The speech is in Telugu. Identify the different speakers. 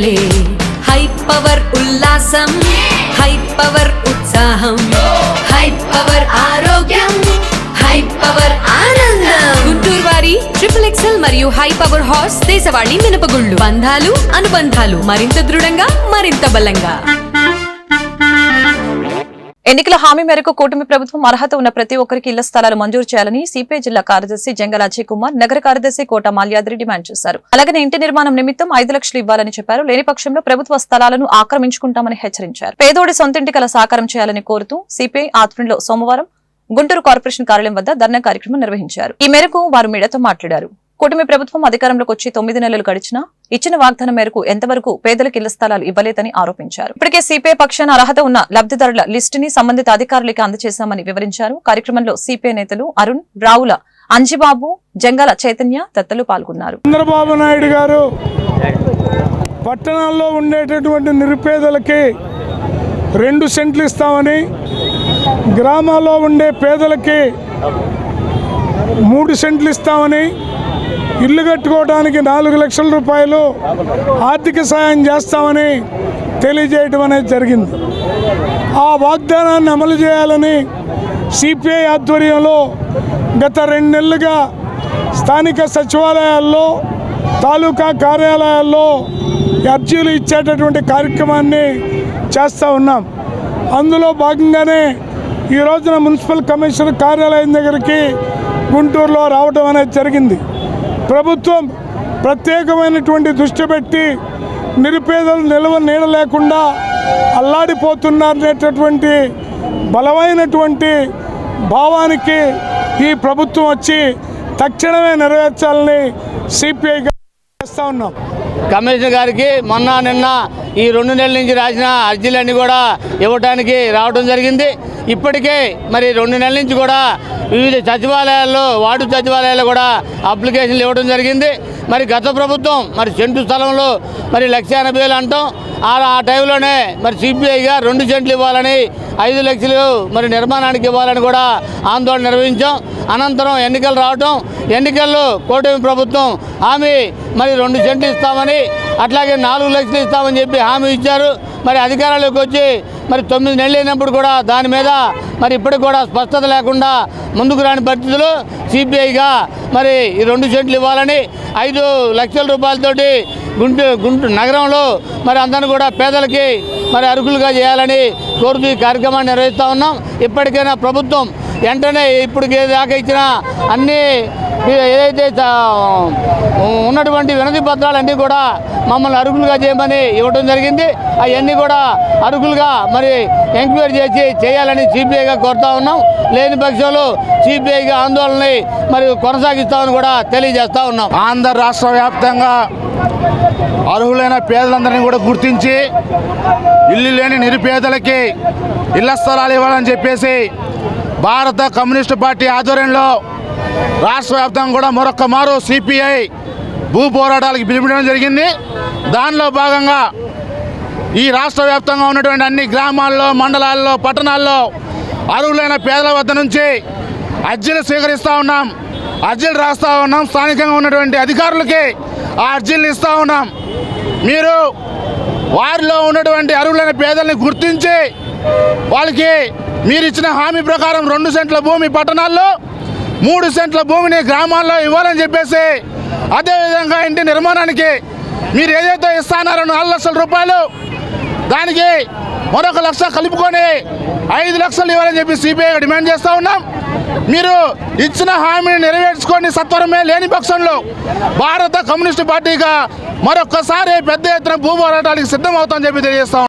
Speaker 1: పండగలే హై పవర్ ఉల్లాసం హై పవర్ ఉత్సాహం హై పవర్ ఆరోగ్యం హై పవర్ ఆనందం గుంటూరు వారి XXL మరియు హై పవర్ హార్స్ దేశవాళీ మినపగుళ్ళు బంధాలు అనుబంధాలు మరింత దృఢంగా మరింత బలంగా.
Speaker 2: ఎన్నికల హామీ మేరకు కూటమి ప్రభుత్వం అర్హత ఉన్న ప్రతి ఒక్కరికి ఇళ్ల స్థలాలు మంజూరు చేయాలని సిపిఐ జిల్లా కార్యదర్శి జంగల అజయ్ కుమార్, నగర కార్యదర్శి కోట మాల్యాద్రి డిమాండ్ చేశారు. అలాగే ఇంటి నిర్మాణం నిమిత్తం 5 లక్షలు ఇవ్వాలని చెప్పారు. లేని పక్షంలో ప్రభుత్వ స్థలాలను ఆక్రమించుకుంటామని హెచ్చరించారు. పేదోడి సొంతింటి కల సాకారం చేయాలని కోరుతూ సిపిఐ ఆధ్వర్యంలో సోమవారం గుంటూరు కార్పొరేషన్ కార్యాలయం వద్ద ధర్నా కార్యక్రమం నిర్వహించారు. ఈ మేరకు వారు మీడియాతో మాట్లాడారు. కూటమి ప్రభుత్వం అధికారంలోకి వచ్చి 9 నెలలు గడిచినా ఇచ్చిన వాగ్దానం మేరకు ఎంతవరకు పేదలకు ఇళ్ల స్థలాలు ఇవ్వలేదని ఆరోపించారు. ఇప్పటికే సిపిఐ పక్షాన అర్హత ఉన్న లబ్ధిదారుల లిస్టుని సంబంధిత అధికారులకి అందజేశామని వివరించారు. కార్యక్రమంలో సిపిఐ నేతలు అరుణ్, రావుల అంజిబాబు, జంగాల చైతన్య తదితరులు పాల్గొన్నారు.
Speaker 3: చంద్రబాబు నాయుడు గారు పట్టణాల్లో ఉండేటటువంటి నిరుపేదలకి 2 సెంట్లు ఇస్తామని, గ్రామాల్లో ఉండే పేదలకి 3 సెంట్లు ఇస్తామని, ఇల్లు కట్టుకోవడానికి 4 లక్షల రూపాయలు ఆర్థిక సాయం చేస్తామని తెలియజేయడం అనేది జరిగింది. ఆ వాగ్దానాన్ని అమలు చేయాలని సిపిఐ ఆధ్వర్యంలో గత 2 నెలలుగా స్థానిక సచివాలయాల్లో, తాలూకా కార్యాలయాల్లో అర్జీలు ఇచ్చేటటువంటి కార్యక్రమాన్ని చేస్తూ ఉన్నాం. అందులో భాగంగానే ఈ రోజున మున్సిపల్ కమిషనర్ కార్యాలయం దగ్గరికి గుంటూరులో రావడం అనేది జరిగింది. ప్రభుత్వం ప్రత్యేకమైనటువంటి దృష్టి పెట్టి నిరుపేదలు నిలవ నీడ లేకుండా అల్లాడిపోతున్నారనేటటువంటి బలమైనటువంటి భావానికి ఈ ప్రభుత్వం వచ్చి తక్షణమే నెరవేర్చాలని సిపిఐ చేస్తూ ఉన్నాం.
Speaker 4: కమిషనర్ గారికి నిన్న ఈ 2 నెలల నుంచి రాసిన అర్జీలన్నీ కూడా ఇవ్వడానికి రావడం జరిగింది. ఇప్పటికే మరి 2 నెలల నుంచి కూడా వివిధ సచివాలయాల్లో, వార్డు సచివాలయాల్లో కూడా అప్లికేషన్లు ఇవ్వడం జరిగింది. మరి గత ప్రభుత్వం మరి సెంటు స్థలంలో మరి 1,80,000 అంటాం. ఆ టైంలోనే మరి సిపిఐగా 2 సెంట్లు ఇవ్వాలని, 5 లక్షలు మరి నిర్మాణానికి ఇవ్వాలని కూడా ఆందోళన నిర్వహించాం. అనంతరం ఎన్నికలు రావటం, ఎన్నికల్లో కూటమి ప్రభుత్వం హామీ మరి 2 సెంట్లు ఇస్తామని, అట్లాగే 4 లక్షలు ఇస్తామని చెప్పి హామీ ఇచ్చారు. మరి అధికారంలోకి వచ్చి మరి 9 నెలలు అయినప్పుడు కూడా దాని మీద మరి ఇప్పటికి కూడా స్పష్టత లేకుండా ముందుకు రాని పరిస్థితులు సిపిఐగా మరి ఈ 2 సెంట్లు ఇవ్వాలని, 5 లక్షల రూపాయలతోటి గుంటూరు నగరంలో మరి అందరిని కూడా పేదలకి మరి అర్హులుగా చేయాలని కోరుతూ ఈ కార్యక్రమాన్ని నిర్వహిస్తూ ఉన్నాం. ఇప్పటికైనా ప్రభుత్వం వెంటనే ఇప్పటికే దాకా ఇచ్చిన అన్ని ఏదైతే ఉన్నటువంటి వినతి పత్రాలన్నీ కూడా మమ్మల్ని అర్హులుగా చేయమని ఇవ్వడం జరిగింది. అవన్నీ కూడా అర్హులుగా మరి ఎంక్వైరీ చేయాలని సిపిఐగా కోరుతా ఉన్నాం. లేని పక్షంలో సిపిఐగా ఆందోళనని మరి కొనసాగిస్తామని కూడా తెలియజేస్తూ ఉన్నాం.
Speaker 5: ఆంధ్ర రాష్ట్ర వ్యాప్తంగా అర్హులైన పేదలందరినీ కూడా గుర్తించి ఇల్లు లేని నిరుపేదలకి ఇళ్ల స్థలాలు ఇవ్వాలని చెప్పేసి భారత కమ్యూనిస్టు పార్టీ ఆధ్వర్యంలో రాష్ట్ర వ్యాప్తంగా కూడా మరొక మారు సిపిఐ భూ పోరాటాలకు పిలుపునివ్వడం జరిగింది. దానిలో భాగంగా ఈ రాష్ట్ర వ్యాప్తంగా ఉన్నటువంటి అన్ని గ్రామాల్లో, మండలాల్లో, పట్టణాల్లో అర్హులైన పేదల వద్ద నుంచి అర్జీలు స్వీకరిస్తూ ఉన్నాం, అర్జీలు రాస్తూ ఉన్నాం. స్థానికంగా ఉన్నటువంటి అధికారులకి ఆ అర్జీలు ఇస్తూ ఉన్నాం. మీరు వారిలో ఉన్నటువంటి అర్హులైన పేదల్ని గుర్తించి వాళ్ళకి మీరు ఇచ్చిన హామీ ప్రకారం 2 సెంట్ల భూమి పట్టణాల్లో, 3 సెంట్ల భూమిని గ్రామాల్లో ఇవ్వాలని చెప్పేసి, అదేవిధంగా ఇంటి నిర్మాణానికి మీరు ఏదైతే ఇస్తానారో 4 లక్షల రూపాయలు, దానికి మరొక 1 లక్ష కలుపుకొని 5 లక్షలు ఇవ్వాలని చెప్పి సిపిఐగా డిమాండ్ చేస్తూ ఉన్నాం. మీరు ఇచ్చిన హామీని నెరవేర్చుకొని సత్వరమే, లేని పక్షంలో భారత కమ్యూనిస్టు పార్టీగా మరొక్కసారి పెద్ద ఎత్తున భూ పోరాటానికి సిద్ధమవుతామని చెప్పి తెలియజేస్తాం.